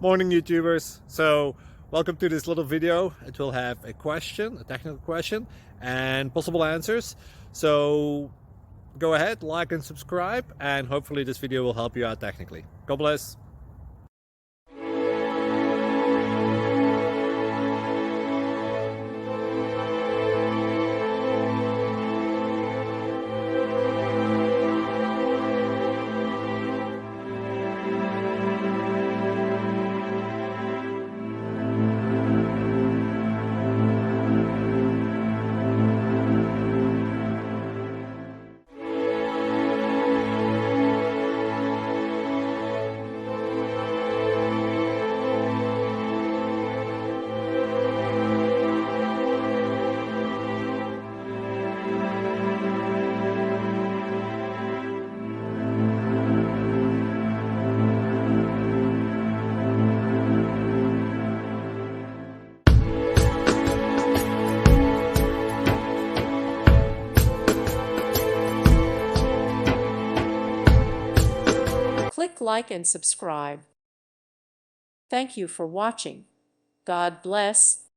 Morning YouTubers. So welcome to this little video. It will have a question, a technical question, and possible answers. So go ahead, like and subscribe, and hopefully this video will help you out technically. God bless. Click like and subscribe. Thank you for watching. God bless.